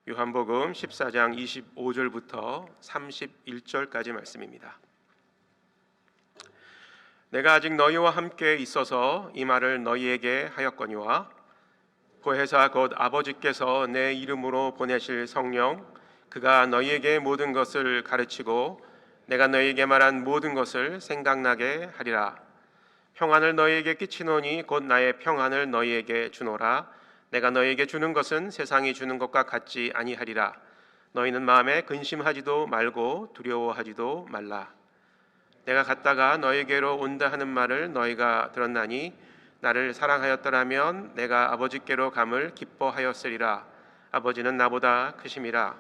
요한복음 14장 25절부터 31절까지 말씀입니다. 내가 아직 너희와 함께 있어서 이 말을 너희에게 하였거니와 보혜사 곧 아버지께서 내 이름으로 보내실 성령 그가 너희에게 모든 것을 가르치고 내가 너희에게 말한 모든 것을 생각나게 하리라. 평안을 너희에게 끼치노니 곧 나의 평안을 너희에게 주노라. 내가 너희에게 주는 것은 세상이 주는 것과 같지 아니하리라. 너희는 마음에 근심하지도 말고 두려워하지도 말라. 내가 갔다가 너희에게로 온다 하는 말을 너희가 들었나니 나를 사랑하였더라면 내가 아버지께로 감을 기뻐하였으리라. 아버지는 나보다 크심이라.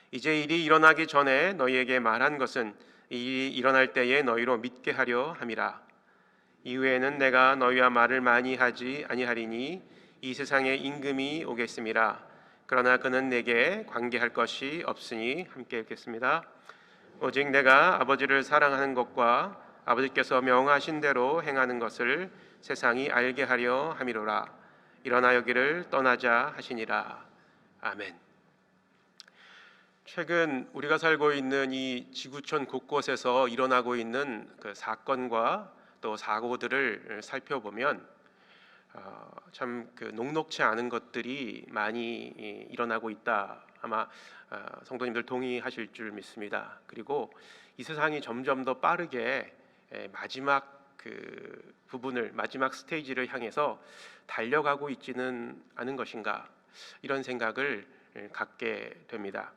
이제 일이 일어나기 전에 너희에게 말한 것은 이 일이 일어날 때에 너희로 믿게 하려 함이라. 이후에는 내가 너희와 말을 많이 하지 아니하리니 이 세상에 임금이 오겠음이라. 그러나 그는 내게 관계할 것이 없으니 함께 읽겠습니다. 오직 내가 아버지를 사랑하는 것과 아버지께서 명하신 대로 행하는 것을 세상이 알게 하려 함이로라. 일어나 여기를 떠나자 하시니라. 아멘. 최근 우리가 살고 있는 이 지구촌 곳곳에서 일어나고 있는 그 사건과 또 사고들을 살펴보면 참 녹록치 않은 것들이 많이 일어나고 있다. 아마 성도님들 동의하실 줄 믿습니다. 그리고 이 세상이 점점 더 빠르게 마지막 부분을 마지막 스테이지를 향해서 달려가고 있지는 않은 것인가 이런 생각을 갖게 됩니다.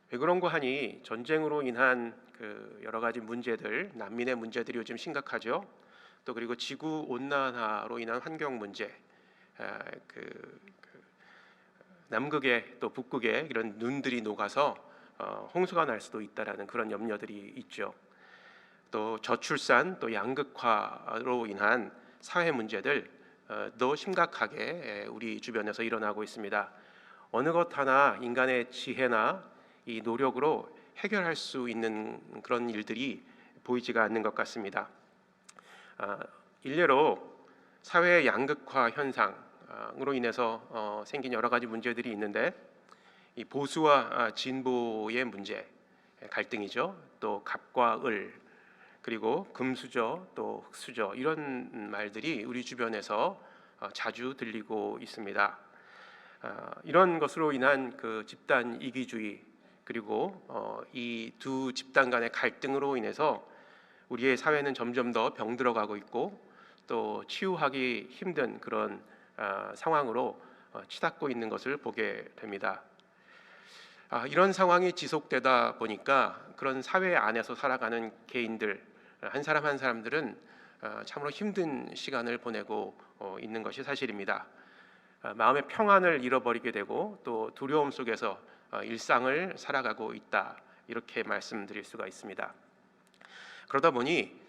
왜 그런가 하니 전쟁으로 인한 여러 가지 문제들, 난민의 문제들이 요즘 심각하죠. 또 그리고 지구 온난화로 인한 환경 문제, 남극에 또 북극에 이런 눈들이 녹아서 홍수가 날 수도 있다라는 그런 염려들이 있죠. 또 저출산, 또 양극화로 인한 사회 문제들도 심각하게 우리 주변에서 일어나고 있습니다. 어느 것 하나 인간의 지혜나 이 노력으로 해결할 수 있는 그런 일들이 보이지가 않는 것 같습니다. 일례로 사회의 양극화 현상으로 인해서 생긴 여러 가지 문제들이 있는데 이 보수와 진보의 문제, 갈등이죠. 또 갑과 을, 그리고 금수저, 또 흑수저 이런 말들이 우리 주변에서 자주 들리고 있습니다. 이런 것으로 인한 집단 이기주의 그리고 이 두 집단 간의 갈등으로 인해서 우리의 사회는 점점 더 병들어가고 있고 또 치유하기 힘든 그런 상황으로 치닫고 있는 것을 보게 됩니다. 이런 상황이 지속되다 보니까 그런 사회 안에서 살아가는 개인들 한 사람 한 사람들은 참으로 힘든 시간을 보내고 있는 것이 사실입니다. 마음의 평안을 잃어버리게 되고 또 두려움 속에서 일상을 살아가고 있다 이렇게 말씀드릴 수가 있습니다. 그러다 보니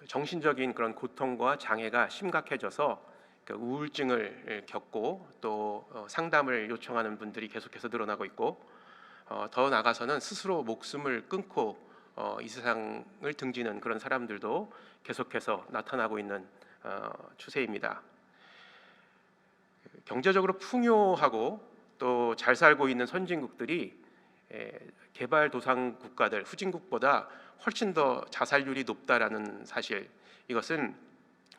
정신적인 그런 고통과 장애가 심각해져서 우울증을 겪고 또 상담을 요청하는 분들이 계속해서 늘어나고 있고 더 나아가서는 스스로 목숨을 끊고 이 세상을 등지는 그런 사람들도 계속해서 나타나고 있는 추세입니다. 경제적으로 풍요하고 또 잘 살고 있는 선진국들이 개발도상 국가들, 후진국보다 훨씬 더 자살률이 높다라는 사실, 이것은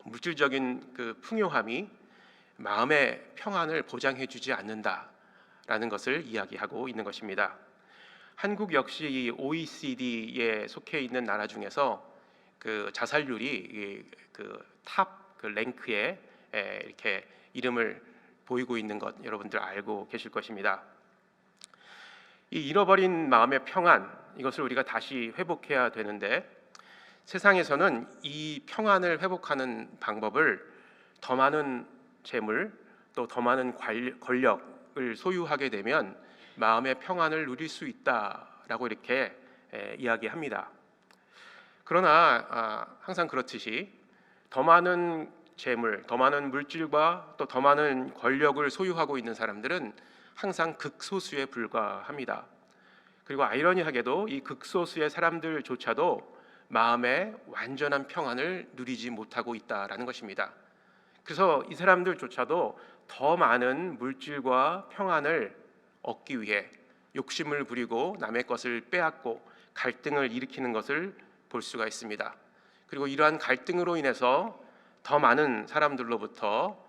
물질적인 풍요함이 마음의 평안을 보장해주지 않는다라는 것을 이야기하고 있는 것입니다. 한국 역시 이 OECD에 속해 있는 나라 중에서 자살률이 탑 랭크에 이렇게 이름을 보이고 있는 것 여러분들 알고 계실 것입니다. 이 잃어버린 마음의 평안, 이것을 우리가 다시 회복해야 되는데 세상에서는 이 평안을 회복하는 방법을 더 많은 재물 또 더 많은 권력을 소유하게 되면 마음의 평안을 누릴 수 있다라고 이렇게 이야기합니다. 그러나 항상 그렇듯이 더 많은 재물, 더 많은 물질과 또 더 많은 권력을 소유하고 있는 사람들은 항상 극소수에 불과합니다. 그리고 아이러니하게도 이 극소수의 사람들조차도 마음의 완전한 평안을 누리지 못하고 있다라는 것입니다. 그래서 이 사람들조차도 더 많은 물질과 평안을 얻기 위해 욕심을 부리고 남의 것을 빼앗고 갈등을 일으키는 것을 볼 수가 있습니다. 그리고 이러한 갈등으로 인해서 더 많은 사람들로부터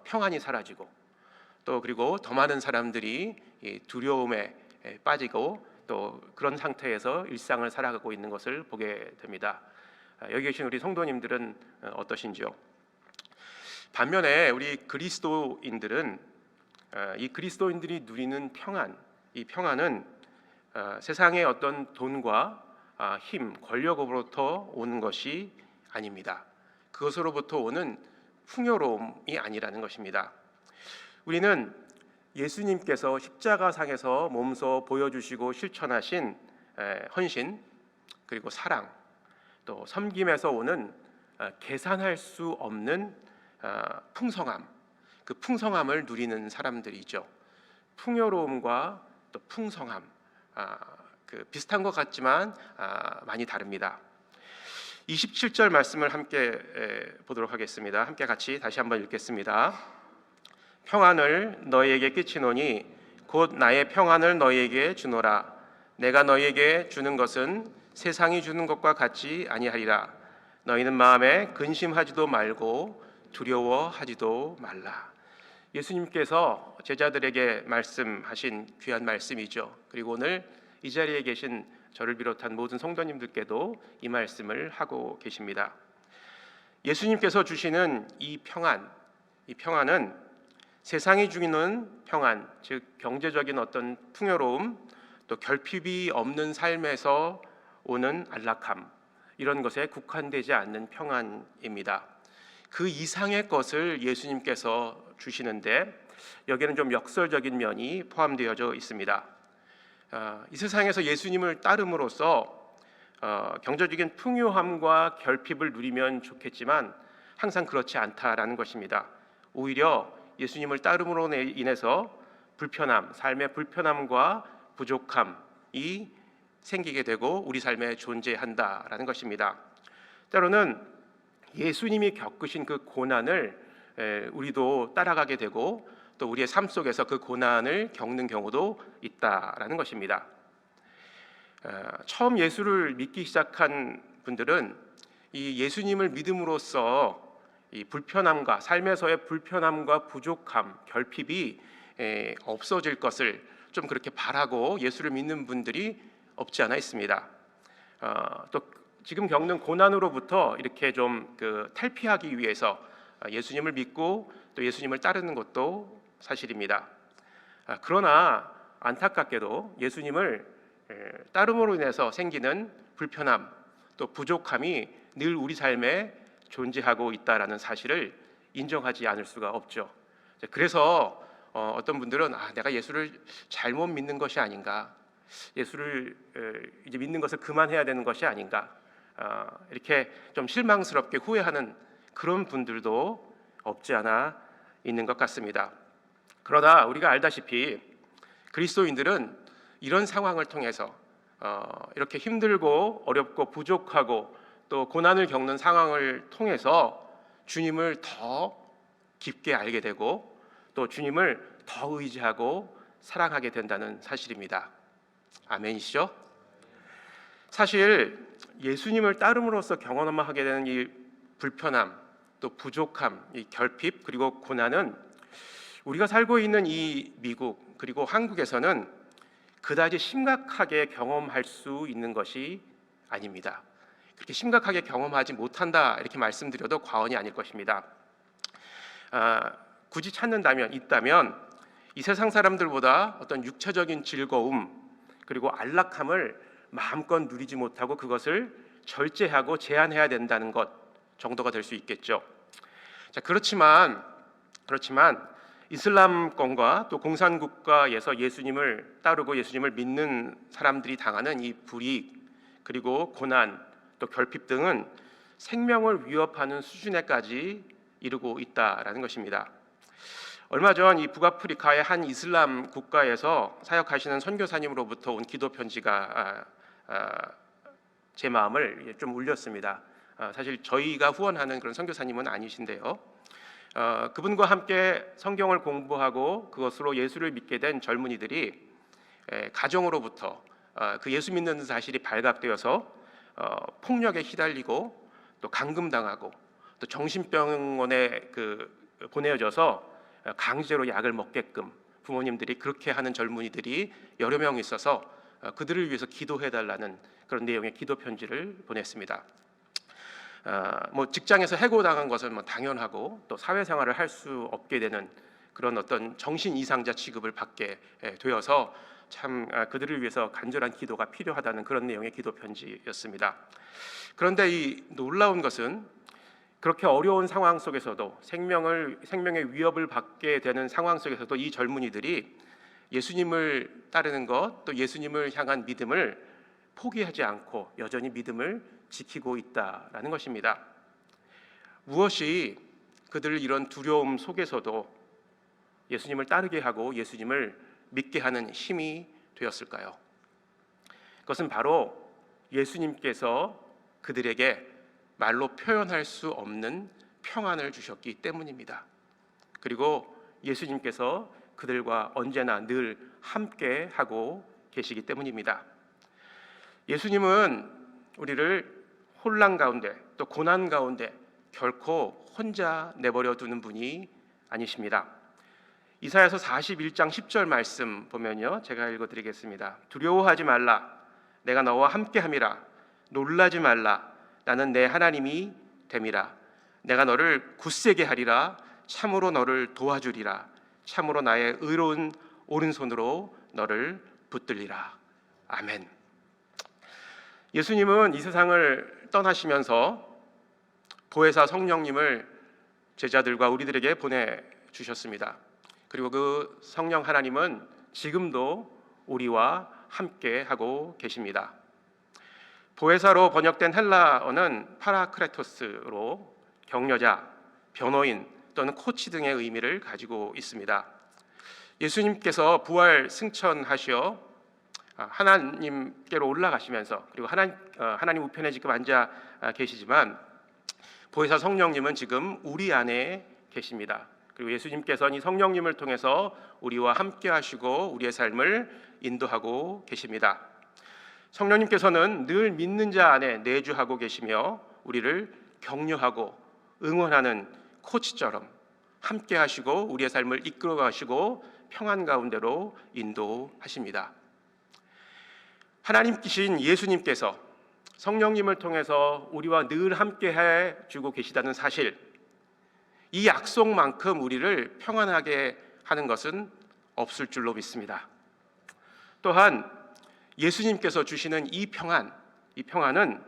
평안이 사라지고, 또 그리고 더 많은 사람들이 이 두려움에 빠지고 또 그런 상태에서 일상을 살아가고 있는 것을 보게 됩니다. 여기 계신 우리 성도님들은 어떠신지요? 반면에 우리 그리스도인들은 이 그리스도인들이 누리는 평안, 이 평안은 세상의 어떤 돈과 힘, 권력으로부터 오는 것이 아닙니다. 그것으로부터 오는 풍요로움이 아니라는 것입니다. 우리는 예수님께서 십자가상에서 몸소 보여주시고 실천하신 헌신, 그리고 사랑, 또 섬김에서 오는 계산할 수 없는 풍성함, 그 풍성함을 누리는 사람들이죠. 풍요로움과 또 풍성함, 그 비슷한 것 같지만 많이 다릅니다. 27절 말씀을 함께 보도록 하겠습니다. 함께 같이 다시 한번 읽겠습니다. 평안을 너희에게 끼치노니 곧 나의 평안을 너희에게 주노라. 내가 너희에게 주는 것은 세상이 주는 것과 같지 아니하리라. 너희는 마음에 근심하지도 말고 두려워하지도 말라. 예수님께서 제자들에게 말씀하신 귀한 말씀이죠. 그리고 오늘 이 자리에 계신 저를 비롯한 모든 성도님들께도 이 말씀을 하고 계십니다. 예수님께서 주시는 이 평안은 세상이 주는 평안, 즉 경제적인 어떤 풍요로움, 또 결핍이 없는 삶에서 오는 안락함, 이런 것에 국한되지 않는 평안입니다. 그 이상의 것을 예수님께서 주시는데 여기에는 좀 역설적인 면이 포함되어져 있습니다. 이 세상에서 예수님을 따름으로써 경제적인 풍요함과 결핍을 누리면 좋겠지만 항상 그렇지 않다라는 것입니다. 오히려 예수님을 따름으로 인해서 불편함, 삶의 불편함과 부족함이 생기게 되고 우리 삶에 존재한다라는 것입니다. 때로는 예수님이 겪으신 그 고난을 우리도 따라가게 되고 또 우리의 삶 속에서 그 고난을 겪는 경우도 있다라는 것입니다. 처음 예수를 믿기 시작한 분들은 이 예수님을 믿음으로써 이 불편함과 삶에서의 불편함과 부족함, 결핍이 없어질 것을 좀 그렇게 바라고 예수를 믿는 분들이 없지 않아 있습니다. 또 지금 겪는 고난으로부터 이렇게 좀 탈피하기 위해서 예수님을 믿고 또 예수님을 따르는 것도 사실입니다. 그러나 안타깝게도 예수님을 따름으로 인해서 생기는 불편함, 또 부족함이 늘 우리 삶에 존재하고 있다라는 사실을 인정하지 않을 수가 없죠. 그래서 어떤 분들은 내가 예수를 잘못 믿는 것이 아닌가, 예수를 이제 믿는 것을 그만해야 되는 것이 아닌가, 이렇게 좀 실망스럽게 후회하는 그런 분들도 없지 않아 있는 것 같습니다. 그러나 우리가 알다시피 그리스도인들은 이런 상황을 통해서 이렇게 힘들고 어렵고 부족하고 또 고난을 겪는 상황을 통해서 주님을 더 깊게 알게 되고 또 주님을 더 의지하고 사랑하게 된다는 사실입니다. 아멘이시죠? 사실 예수님을 따름으로써 경험하게 되는 이 불편함, 또 부족함, 이 결핍, 그리고 고난은 우리가 살고 있는 이 미국 그리고 한국에서는 그다지 심각하게 경험할 수 있는 것이 아닙니다. 그렇게 심각하게 경험하지 못한다 이렇게 말씀드려도 과언이 아닐 것입니다. 굳이 있다면 이 세상 사람들보다 어떤 육체적인 즐거움 그리고 안락함을 마음껏 누리지 못하고 그것을 절제하고 제한해야 된다는 것 정도가 될 수 있겠죠. 그렇지만 이슬람권과 또 공산국가에서 예수님을 따르고 예수님을 믿는 사람들이 당하는 이 불이익 그리고 고난 또 결핍 등은 생명을 위협하는 수준에까지 이르고 있다라는 것입니다. 얼마 전 이 북아프리카의 한 이슬람 국가에서 사역하시는 선교사님으로부터 온 기도 편지가 제 마음을 좀 울렸습니다. 사실 저희가 후원하는 그런 선교사님은 아니신데요. 그분과 함께 성경을 공부하고 그것으로 예수를 믿게 된 젊은이들이 가정으로부터 그 예수 믿는 사실이 발각되어서 폭력에 휘달리고 또 감금당하고 또 정신병원에 보내져서 강제로 약을 먹게끔 부모님들이 그렇게 하는 젊은이들이 여러 명 있어서 그들을 위해서 기도해달라는 그런 내용의 기도 편지를 보냈습니다. 직장에서 해고당한 것은 당연하고 또 사회생활을 할 수 없게 되는 그런 어떤 정신 이상자 취급을 받게 되어서 참 그들을 위해서 간절한 기도가 필요하다는 그런 내용의 기도 편지였습니다. 그런데 이 놀라운 것은 그렇게 어려운 상황 속에서도 생명의 위협을 받게 되는 상황 속에서도 이 젊은이들이 예수님을 따르는 것, 또 예수님을 향한 믿음을 포기하지 않고 여전히 믿음을 지키고 있다라는 것입니다. 무엇이 그들을 이런 두려움 속에서도 예수님을 따르게 하고 예수님을 믿게 하는 힘이 되었을까요? 그것은 바로 예수님께서 그들에게 말로 표현할 수 없는 평안을 주셨기 때문입니다. 그리고 예수님께서 그들과 언제나 늘 함께 하고 계시기 때문입니다. 예수님은 우리를 혼란 가운데 또 고난 가운데 결코 혼자 내버려 두는 분이 아니십니다. 이사야서 41장 10절 말씀 보면요, 제가 읽어드리겠습니다. 두려워하지 말라, 내가 너와 함께함이라. 놀라지 말라, 나는 내 하나님이 됨이라. 내가 너를 굳세게 하리라. 참으로 너를 도와주리라. 참으로 나의 의로운 오른손으로 너를 붙들리라. 아멘. 예수님은 이 세상을 떠나시면서 보혜사 성령님을 제자들과 우리들에게 보내주셨습니다. 그리고 그 성령 하나님은 지금도 우리와 함께 하고 계십니다. 보혜사로 번역된 헬라어는 파라크레토스로 격려자, 변호인 또는 코치 등의 의미를 가지고 있습니다. 예수님께서 부활 승천하시어 하나님께로 올라가시면서 그리고 하나님 우편에 지금 앉아 계시지만 보혜사 성령님은 지금 우리 안에 계십니다. 그리고 예수님께서는 이 성령님을 통해서 우리와 함께 하시고 우리의 삶을 인도하고 계십니다. 성령님께서는 늘 믿는 자 안에 내주하고 계시며 우리를 격려하고 응원하는 코치처럼 함께 하시고 우리의 삶을 이끌어 가시고 평안 가운데로 인도하십니다. 하나님이신 예수님께서 성령님을 통해서 우리와 늘 함께 해주고 계시다는 사실, 이 약속만큼 우리를 평안하게 하는 것은 없을 줄로 믿습니다. 또한 예수님께서 주시는 이 평안은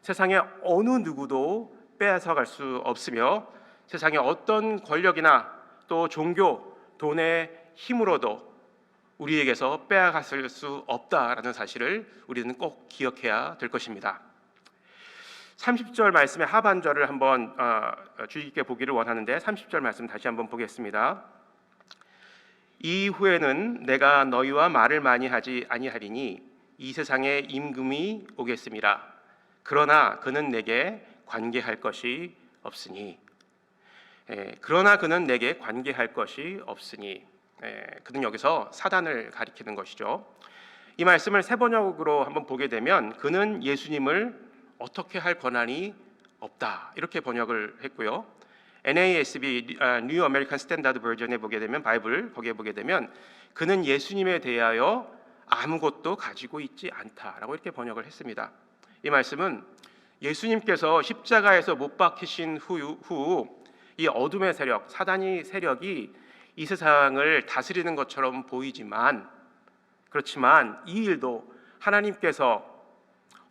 세상의 어느 누구도 빼앗아갈 수 없으며 세상의 어떤 권력이나 또 종교, 돈의 힘으로도 우리에게서 빼앗을 수 없다라는 사실을 우리는 꼭 기억해야 될 것입니다. 30절 말씀의 하반절을 한번 주의 깊게 보기를 원하는데 30절 말씀 다시 한번 보겠습니다. 이후에는 내가 너희와 말을 많이 하지 아니하리니 이 세상에 임금이 오겠음이라. 그러나 그는 내게 관계할 것이 없으니. 그러나 그는 내게 관계할 것이 없으니. 그는 여기서 사단을 가리키는 것이죠. 이 말씀을 새 번역으로 한번 보게 되면 그는 예수님을 어떻게 할 권한이 없다 이렇게 번역을 했고요. NASB New American Standard Version에 보게 되면 바이블 거기에 보게 되면 그는 예수님에 대하여 아무것도 가지고 있지 않다라고 이렇게 번역을 했습니다. 이 말씀은 예수님께서 십자가에서 못 박히신 후 이 어둠의 세력, 사단의 세력이 이 세상을 다스리는 것처럼 보이지만 그렇지만 이 일도 하나님께서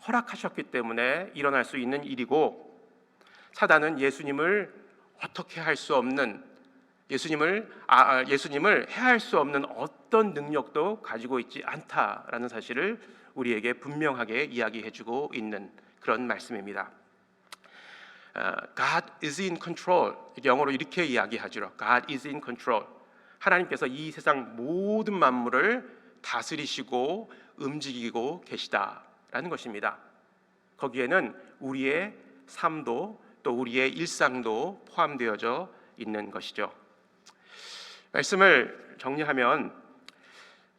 허락하셨기 때문에 일어날 수 있는 일이고 사단은 예수님을 어떻게 할 수 없는 예수님을 해할 수 없는 어떤 능력도 가지고 있지 않다라는 사실을 우리에게 분명하게 이야기해주고 있는 그런 말씀입니다. God is in control. 영어로 이렇게 이야기하죠. God is in control. 하나님께서 이 세상 모든 만물을 다스리시고 움직이고 계시다라는 것입니다. 거기에는 우리의 삶도 또 우리의 일상도 포함되어져 있는 것이죠. 말씀을 정리하면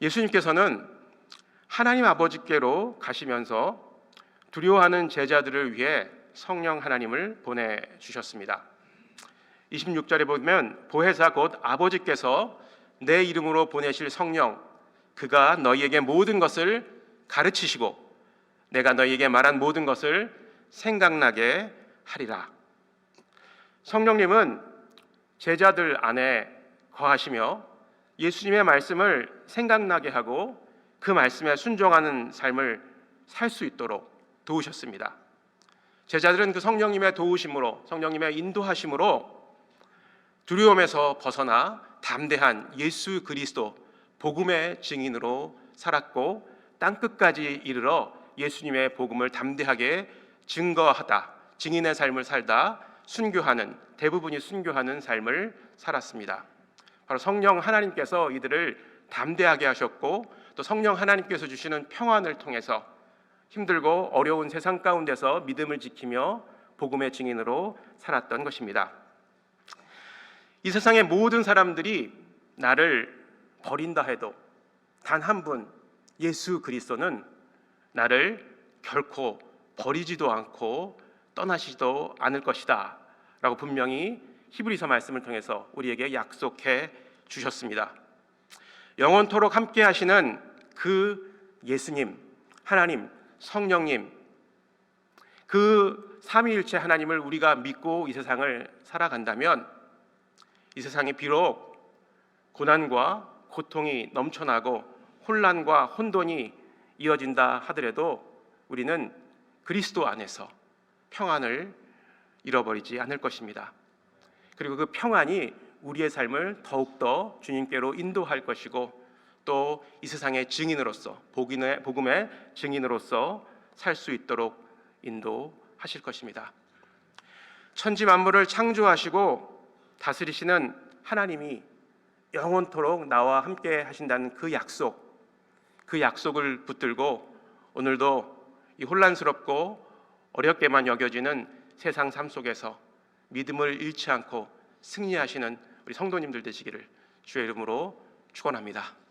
예수님께서는 하나님 아버지께로 가시면서 두려워하는 제자들을 위해 성령 하나님을 보내주셨습니다. 26절에 보면 보혜사 곧 아버지께서 내 이름으로 보내실 성령 그가 너희에게 모든 것을 가르치시고 내가 너희에게 말한 모든 것을 생각나게 하리라. 성령님은 제자들 안에 거하시며 예수님의 말씀을 생각나게 하고 그 말씀에 순종하는 삶을 살 수 있도록 도우셨습니다. 제자들은 그 성령님의 도우심으로 성령님의 인도하심으로 두려움에서 벗어나 담대한 예수 그리스도 복음의 증인으로 살았고 땅끝까지 이르러 예수님의 복음을 담대하게 증거하다, 증인의 삶을 살다 순교하는, 대부분이 순교하는 삶을 살았습니다. 바로 성령 하나님께서 이들을 담대하게 하셨고 또 성령 하나님께서 주시는 평안을 통해서 힘들고 어려운 세상 가운데서 믿음을 지키며 복음의 증인으로 살았던 것입니다. 이 세상의 모든 사람들이 나를 버린다 해도 단 한 분 예수 그리스도는 나를 결코 버리지도 않고 떠나시지도 않을 것이다 라고 분명히 히브리서 말씀을 통해서 우리에게 약속해 주셨습니다. 영원토록 함께 하시는 그 예수님, 하나님, 성령님, 그 삼위일체 하나님을 우리가 믿고 이 세상을 살아간다면 이 세상에 비록 고난과 고통이 넘쳐나고 혼란과 혼돈이 이어진다 하더라도 우리는 그리스도 안에서 평안을 잃어버리지 않을 것입니다. 그리고 그 평안이 우리의 삶을 더욱더 주님께로 인도할 것이고 또 이 세상의 증인으로서 복음의 증인으로서 살 수 있도록 인도하실 것입니다. 천지 만물을 창조하시고 다스리시는 하나님이 영원토록 나와 함께 하신다는 그 약속을 붙들고 오늘도 이 혼란스럽고 어렵게만 여겨지는 세상 삶 속에서 믿음을 잃지 않고 승리하시는 우리 성도님들 되시기를 주의 이름으로 축원합니다.